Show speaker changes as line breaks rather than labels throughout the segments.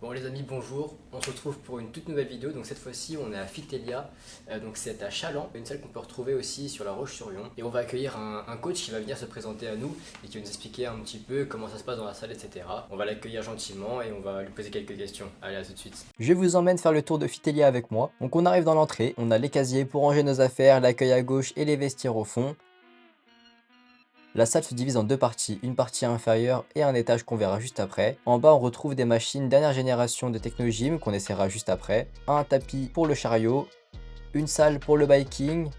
Bon les amis, bonjour, on se retrouve pour une toute nouvelle vidéo. Donc cette fois-ci on est à Fitelia, donc c'est à Chaland, une salle qu'on peut retrouver aussi sur la Roche-sur-Yon. Et on va accueillir un coach qui va venir se présenter à nous et qui va nous expliquer un petit peu comment ça se passe dans la salle, etc. On va l'accueillir gentiment et on va lui poser quelques questions. Allez, à tout de suite.
Je vous emmène faire le tour de Fitelia avec moi. Donc on arrive dans l'entrée, on a les casiers pour ranger nos affaires, l'accueil à gauche et les vestiaires au fond. La salle se divise en deux parties, une partie inférieure et un étage qu'on verra juste après. En bas on retrouve des machines dernière génération de Technogym qu'on essaiera juste après. Un tapis pour le chariot, une salle pour le biking.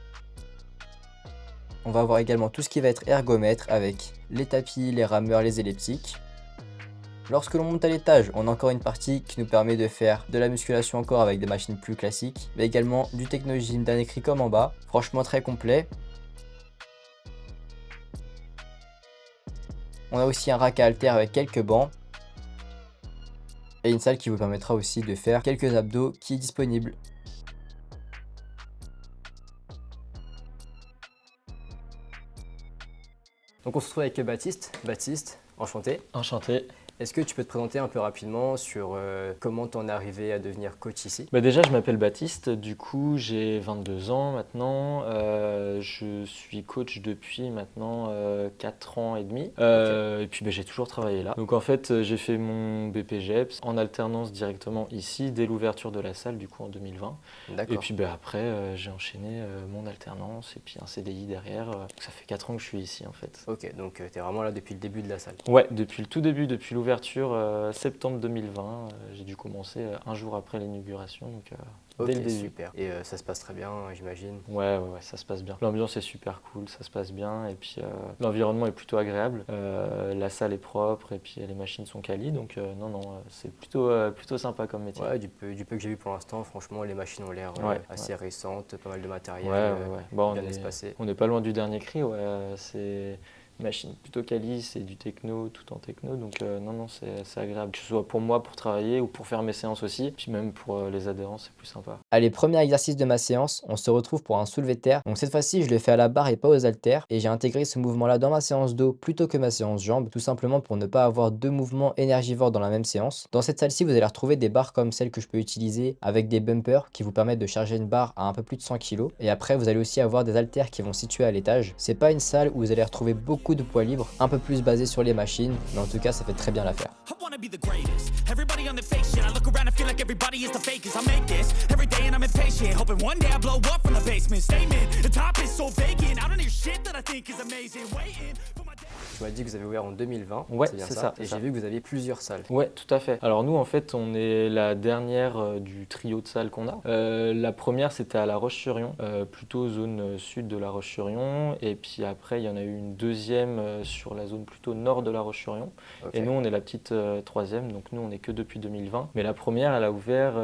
On va voir également tout ce qui va être ergomètre avec les tapis, les rameurs, les elliptiques. Lorsque l'on monte à l'étage, on a encore une partie qui nous permet de faire de la musculation encore avec des machines plus classiques, mais également du technogym d'un écrit comme en bas, franchement très complet. On a aussi un rack à haltères avec quelques bancs, et une salle qui vous permettra aussi de faire quelques abdos qui est disponible.
Donc on se retrouve avec Baptiste. Baptiste, enchanté.
Enchanté.
Est-ce que tu peux te présenter un peu rapidement sur comment t'en es arrivé à devenir coach ici?
Déjà, je m'appelle Baptiste, du coup, j'ai 22 ans maintenant. Je suis coach depuis maintenant 4 ans et demi. Et puis, j'ai toujours travaillé là. Donc, en fait, j'ai fait mon BPGEPS en alternance directement ici, dès l'ouverture de la salle, du coup, en 2020. Et
D'accord.
puis, après, j'ai enchaîné mon alternance et puis un CDI derrière. Donc, ça fait 4 ans que je suis ici, en fait.
Ok, donc tu es vraiment là depuis le début de la salle.
Ouais, depuis le tout début, depuis l'ouverture, septembre 2020, j'ai dû commencer un jour après l'inauguration, donc
Ok,
dès le début.
super. Et ça se passe très bien, j'imagine.
Ouais, ça se passe bien. L'ambiance est super cool, ça se passe bien, et puis l'environnement est plutôt agréable. La salle est propre, et puis les machines sont quali, donc non, c'est plutôt sympa comme métier.
Ouais, du peu que j'ai vu pour l'instant, franchement, les machines ont l'air assez récentes, pas mal de matériel,
Ouais. Bon,
bien espacé.
on n'est pas loin du dernier cri, ouais. C'est une machine plutôt quali, c'est du techno, tout en techno, donc non, c'est agréable. Que ce soit pour moi, pour travailler, ou pour faire mes séances aussi, puis même pour les adhérents, c'est plus sympa.
Allez, premier exercice de ma séance, on se retrouve pour un soulevé de terre. Donc cette fois-ci, je le fais à la barre et pas aux haltères. Et j'ai intégré ce mouvement-là dans ma séance dos plutôt que ma séance jambes, tout simplement pour ne pas avoir deux mouvements énergivores dans la même séance. Dans cette salle-ci, vous allez retrouver des barres comme celles que je peux utiliser avec des bumpers qui vous permettent de charger une barre à un peu plus de 100 kg. Et après, vous allez aussi avoir des haltères qui vont se situer à l'étage. C'est pas une salle où vous allez retrouver beaucoup de poids libres, un peu plus basé sur les machines, mais en tout cas, ça fait très bien l'affaire.
I wanna be the greatest. Everybody on the fake shit. I look around and feel like everybody is the fakest. I make this every day and I'm impatient. Hoping one day I blow up from the basement. Statement, the top is so vacant. I don't hear shit that I think is amazing. Waiting for my day.
Tu m'as dit que vous avez ouvert en 2020,
Ouais,
c'est bien
c'est
ça.
ça,
Et
c'est
j'ai
ça.
vu que vous aviez plusieurs salles.
Ouais, tout à fait. Alors nous, en fait, on est la dernière du trio de salles qu'on a. La première, c'était à La Roche-sur-Yon, plutôt zone sud de La Roche-sur-Yon. Et puis après, il y en a eu une deuxième sur la zone plutôt nord de La Roche-sur-Yon.
Ok.
Et nous, on est la petite troisième, donc nous, on n'est que depuis 2020. Mais la première, elle a ouvert,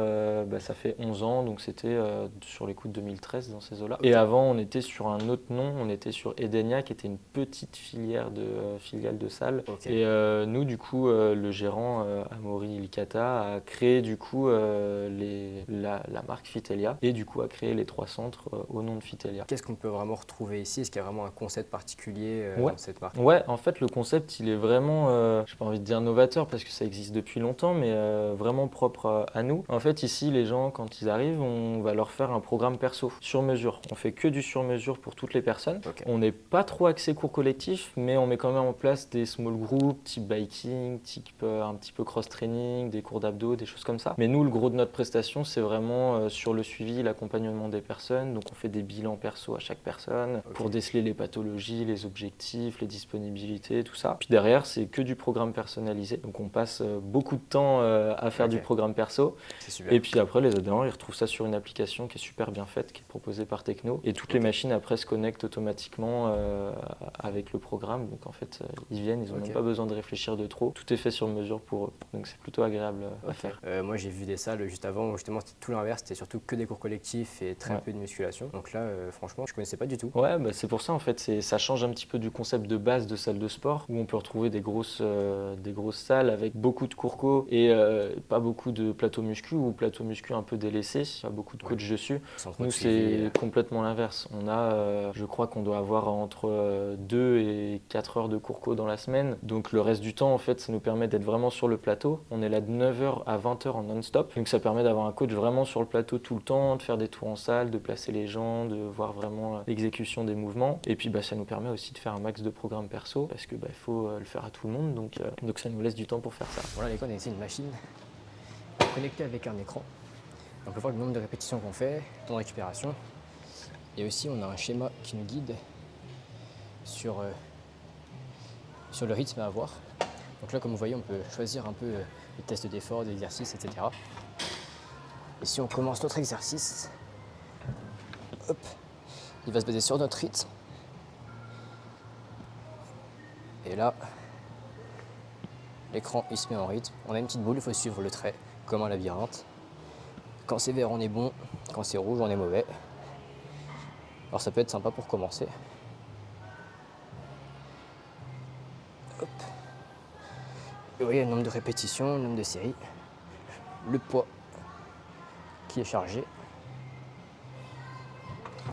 ça fait 11 ans, donc c'était sur les coups de 2013 dans ces eaux-là. Et avant, on était sur un autre nom, on était sur Edenia, qui était une petite filiale de salle.
Ok.
Et nous, du coup, le gérant, Amaury Licata, a créé du coup la marque Fitelia et du coup a créé les 3 centres au nom de Fitelia.
Qu'est-ce qu'on peut vraiment retrouver ici? Est-ce qu'il y a vraiment un concept particulier
Ouais.
dans cette marque?
Ouais, en fait, le concept, il est vraiment, j'ai pas envie de dire novateur parce que ça existe depuis longtemps, mais vraiment propre à nous. En fait, ici, les gens, quand ils arrivent, on va leur faire un programme perso sur mesure. On fait que du sur mesure pour toutes les personnes.
Ok.
On n'est pas trop axé cours collectif, mais on met quand même en place des small groups, type biking, type un petit peu cross-training, des cours d'abdos, des choses comme ça. Mais nous, le gros de notre prestation, c'est vraiment sur le suivi, l'accompagnement des personnes. Donc, on fait des bilans perso à chaque personne pour déceler les pathologies, les objectifs, les disponibilités, tout ça. Puis derrière, c'est que du programme personnalisé. Donc, on passe beaucoup de temps à faire du programme perso.
C'est super.
Et puis après, les adhérents, ils retrouvent ça sur une application qui est super bien faite, qui est proposée par Techno. Et toutes les machines, après, se connectent automatiquement avec le programme. Donc, en fait, ils viennent, ils n'ont même pas besoin de réfléchir de trop. Tout est fait sur mesure pour eux. Donc, c'est plutôt agréable à faire.
Moi, j'ai vu des salles juste avant où justement c'était tout l'inverse, c'était surtout que des cours collectifs et très peu de musculation. Donc là, franchement, je connaissais pas du tout.
Ouais, c'est pour ça en fait, ça change un petit peu du concept de base de salle de sport où on peut retrouver des grosses salles avec beaucoup de cours co et pas beaucoup de plateaux muscu ou plateaux muscu un peu délaissés, pas beaucoup de coachs dessus. Nous, c'est complètement l'inverse. On a, je crois qu'on doit avoir entre 2 et 4 heures heures de cours co dans la semaine. Donc le reste du temps, en fait, ça nous permet d'être vraiment sur le plateau. On est là de 9h à 20h en non-stop. Donc ça permet d'avoir un coach vraiment sur le plateau tout le temps, de faire des tours en salle, de placer les gens, de voir vraiment l'exécution des mouvements. Et puis ça nous permet aussi de faire un max de programmes perso parce que il faut le faire à tout le monde. Donc ça nous laisse du temps pour faire ça.
Voilà, les gars, on a ici une machine connectée avec un écran. On peut voir le nombre de répétitions qu'on fait, temps de récupération. Et aussi, on a un schéma qui nous guide sur le rythme à avoir. Donc là, comme vous voyez, on peut choisir un peu les tests d'effort, d'exercice, etc. Et si on commence notre exercice, hop, il va se baser sur notre rythme. Et là, l'écran il se met en rythme. On a une petite boule, il faut suivre le trait, comme un labyrinthe. Quand c'est vert, on est bon. Quand c'est rouge, on est mauvais. Alors ça peut être sympa pour commencer. Hop. Et vous voyez le nombre de répétitions, le nombre de séries, le poids qui est chargé.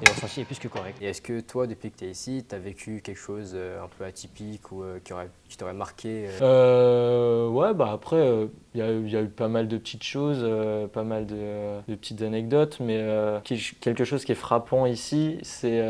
Et le ressenti est plus que correct. Et est-ce que toi, depuis que tu es ici, tu as vécu quelque chose un peu atypique ou qui t'aurait marqué
Ouais, après, il y a eu pas mal de petites choses, pas mal de petites anecdotes, mais quelque chose qui est frappant ici, c'est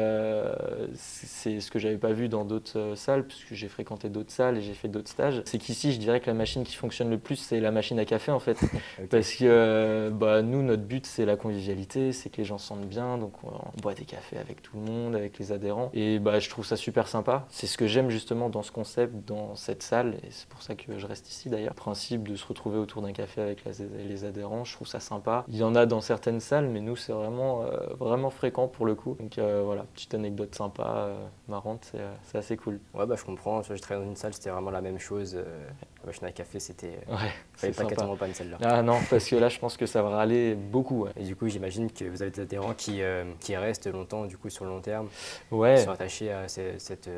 ce que j'avais pas vu dans d'autres salles, puisque j'ai fréquenté d'autres salles et j'ai fait d'autres stages. C'est qu'ici, je dirais que la machine qui fonctionne le plus, c'est la machine à café en fait. Okay. Parce que nous, notre but, c'est la convivialité, c'est que les gens se sentent bien, donc on boit des cafés avec tout le monde, avec les adhérents. Et je trouve ça super sympa. C'est ce que j'aime justement dans ce concept, dans cette salle, et c'est pour ça que je reste ici d'ailleurs. Le principe de se retrouver autour d'un café avec les adhérents, je trouve ça sympa. Il y en a dans certaines salles, mais nous, c'est vraiment fréquent pour le coup. Donc voilà, petite anecdote sympa, marrante, c'est assez cool.
Ouais, je comprends. Je travaillais dans une salle, c'était vraiment la même chose. La machine à café, c'était.
Ouais,
fallait pas qu'elle tombe en panne celle-là.
Ah non, parce que là, je pense que ça va râler beaucoup. Ouais.
Et du coup, j'imagine que vous avez des adhérents qui restent longtemps, du coup, sur le long terme.
Ouais.
Qui sont attachés à cette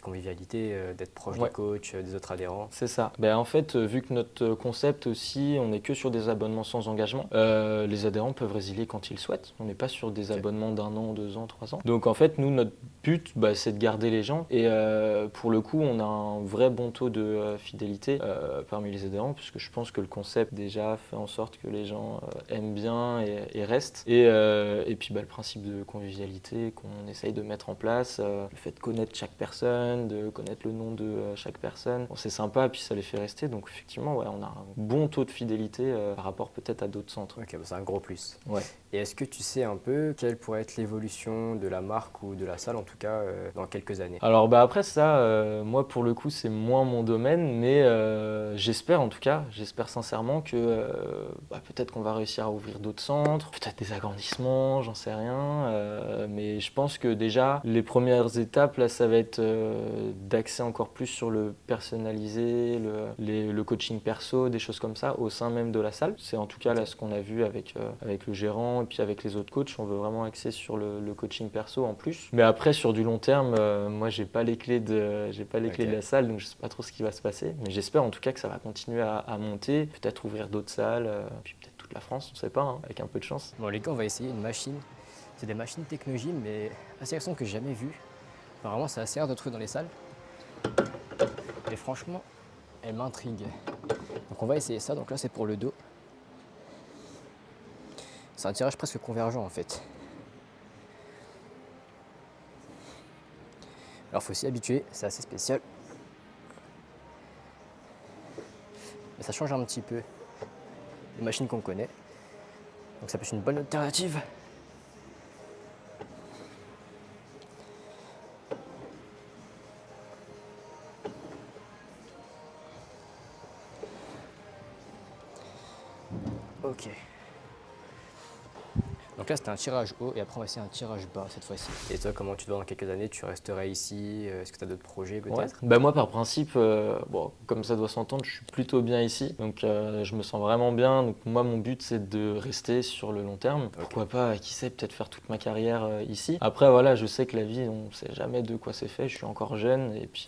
convivialité, d'être proche du coach, des autres adhérents.
C'est ça. En fait, vu que notre concept aussi, on n'est que sur des abonnements sans engagement, les adhérents peuvent résilier quand ils souhaitent. On n'est pas sur des abonnements d'1 an, 2 ans, 3 ans. Donc en fait, nous, notre but, c'est de garder les gens. Et pour le coup, on a un vrai bon taux de fidélité parmi les adhérents, puisque je pense que le concept déjà fait en sorte que les gens aiment bien et restent. Et puis le principe de convivialité qu'on essaye de mettre en place, le fait de connaître chaque personne, de connaître le nom de chaque personne, c'est sympa, puis ça les fait rester. Donc effectivement, on a un bon taux de fidélité par rapport peut-être à d'autres centres.
Ok, c'est un gros plus.
Ouais.
Et est-ce que tu sais un peu quelle pourrait être l'évolution de la marque ou de la salle, en tout cas, dans quelques années?
Alors après ça, moi pour le coup, c'est moins mon domaine, mais j'espère en tout cas, j'espère sincèrement que peut-être qu'on va réussir à ouvrir d'autres centres, peut-être des agrandissements, j'en sais rien, mais je pense que déjà les premières étapes là, ça va être d'axer encore plus sur le personnalisé, le coaching perso, des choses comme ça au sein même de la salle. C'est en tout cas là ce qu'on a vu avec le gérant et puis avec les autres coachs, on veut vraiment axer sur le coaching perso en plus. Mais après sur du long terme, moi j'ai pas les clés de la salle, donc je sais pas trop ce qui va se passer, mais j'espère en tout cas que ça va continuer à monter, peut-être ouvrir d'autres salles, puis peut-être toute la France, on sait pas, avec un peu de chance.
Bon les gars, on va essayer une machine. C'est des machines Technogym, mais assez récentes que j'ai jamais vues. Enfin, vraiment, c'est assez rare de trouver dans les salles. Et franchement, elle m'intrigue. Donc on va essayer ça. Donc là, c'est pour le dos. C'est un tirage presque convergent en fait. Alors faut s'y habituer, c'est assez spécial. Mais ça change un petit peu les machines qu'on connaît. Donc ça peut être une bonne alternative. Ok. Donc là c'était un tirage haut et après on va essayer un tirage bas cette fois-ci. Et toi comment tu te vois dans quelques années? Tu resterais ici? Est-ce que tu as d'autres projets peut-être?
Moi par principe, comme ça doit s'entendre, je suis plutôt bien ici. Donc je me sens vraiment bien. Donc moi mon but c'est de rester sur le long terme. Okay. Pourquoi pas, qui sait, peut-être faire toute ma carrière ici. Après voilà, je sais que la vie on ne sait jamais de quoi c'est fait. Je suis encore jeune et puis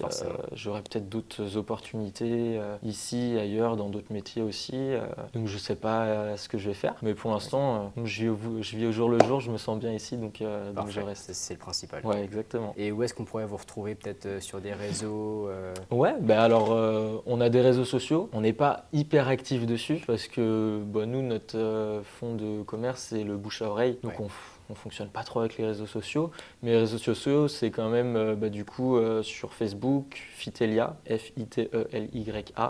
j'aurai peut-être d'autres opportunités ici, ailleurs, dans d'autres métiers aussi. Donc je sais pas ce que je vais faire. Mais pour l'instant, je vis vis au jour le jour, je me sens bien ici, donc je
Parfait,
reste.
c'est le principal.
Ouais, exactement.
Et où est-ce qu'on pourrait vous retrouver peut-être sur des réseaux
Ouais, bah alors on a des réseaux sociaux, on n'est pas hyper actif dessus parce que bah, nous, notre fonds de commerce, c'est le bouche à oreille, donc
Ouais.
on fonctionne pas trop avec les réseaux sociaux, mais les réseaux sociaux, c'est quand même bah, du coup sur Facebook, Fitelia, Fitelia,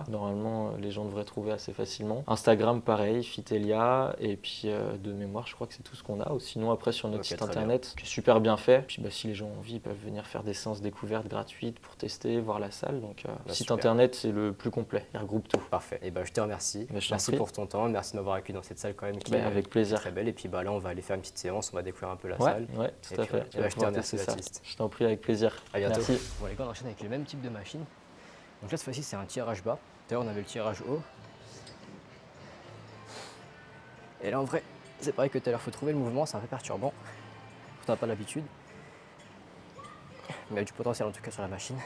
normalement les gens devraient trouver assez facilement. Instagram, pareil, Fitelia, et puis de mémoire, je crois que c'est tout ce qu'on a. Sinon après sur notre
Ok,
site
très
internet, qui est super bien fait, puis bah, si les gens ont envie, ils peuvent venir faire des séances découvertes gratuites pour tester, voir la salle, donc
Bah,
site
super.
internet, c'est le plus complet, il regroupe tout.
Parfait. Et ben je te remercie.
Bah, je t'en
Merci
prie.
pour ton temps, merci de m'avoir accueilli dans cette salle quand même qui
Bah,
est
avec plaisir.
très belle. Et puis bah, là, on va aller faire une petite séance, on va découvrir un peu la
Ouais,
salle.
ouais,
Et
tout à
puis
fait.
voilà.
Tu
Eh ben,
vas
je te
pouvoir
remercie,
tester ça.
Baptiste.
Je t'en prie, avec plaisir.
À bientôt.
Merci.
Bon, les gars, on enchaîne avec le même type de machine. Donc là, cette fois-ci, c'est un tirage bas. Tout à l'heure, on avait le tirage haut. Et là, en vrai, c'est pareil que tout à l'heure, il faut trouver le mouvement, c'est un peu perturbant. On n'a pas l'habitude. Mais il y a du potentiel en tout cas sur la machine.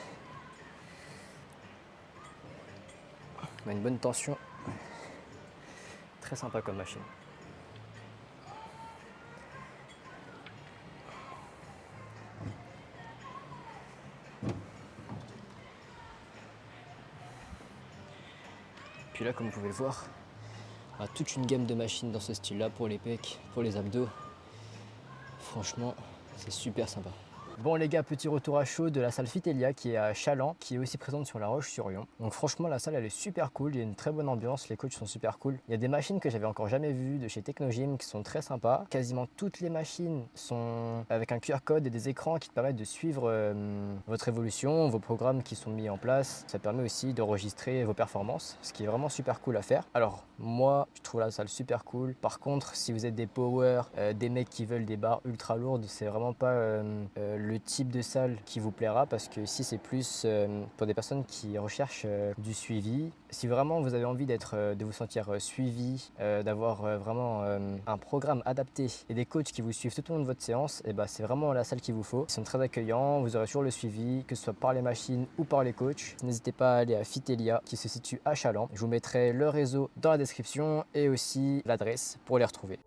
On a une bonne tension. Très sympa comme machine. Puis là, comme vous pouvez le voir, on a toute une gamme de machines dans ce style-là pour les pecs, pour les abdos. Franchement, c'est super sympa. Bon les gars, petit retour à chaud de la salle Fitelia qui est à Chaland, qui est aussi présente sur La Roche-sur-Yon. Donc franchement la salle elle est super cool, il y a une très bonne ambiance, les coachs sont super cool. Il y a des machines que j'avais encore jamais vues de chez Technogym qui sont très sympas. Quasiment toutes les machines sont avec un QR code et des écrans qui te permettent de suivre votre évolution, vos programmes qui sont mis en place. Ça permet aussi d'enregistrer vos performances, ce qui est vraiment super cool à faire. Alors moi je trouve la salle super cool. Par contre si vous êtes des power, des mecs qui veulent des barres ultra lourdes, c'est vraiment pas le type de salle qui vous plaira parce que ici c'est plus pour des personnes qui recherchent du suivi. Si vraiment vous avez envie de vous sentir suivi, d'avoir vraiment un programme adapté et des coachs qui vous suivent tout au long de votre séance, et ben c'est vraiment la salle qu'il vous faut. Ils sont très accueillants, vous aurez toujours le suivi, que ce soit par les machines ou par les coachs. N'hésitez pas à aller à Fitelia qui se situe à Chaland. Je vous mettrai le réseau dans la description et aussi l'adresse pour les retrouver.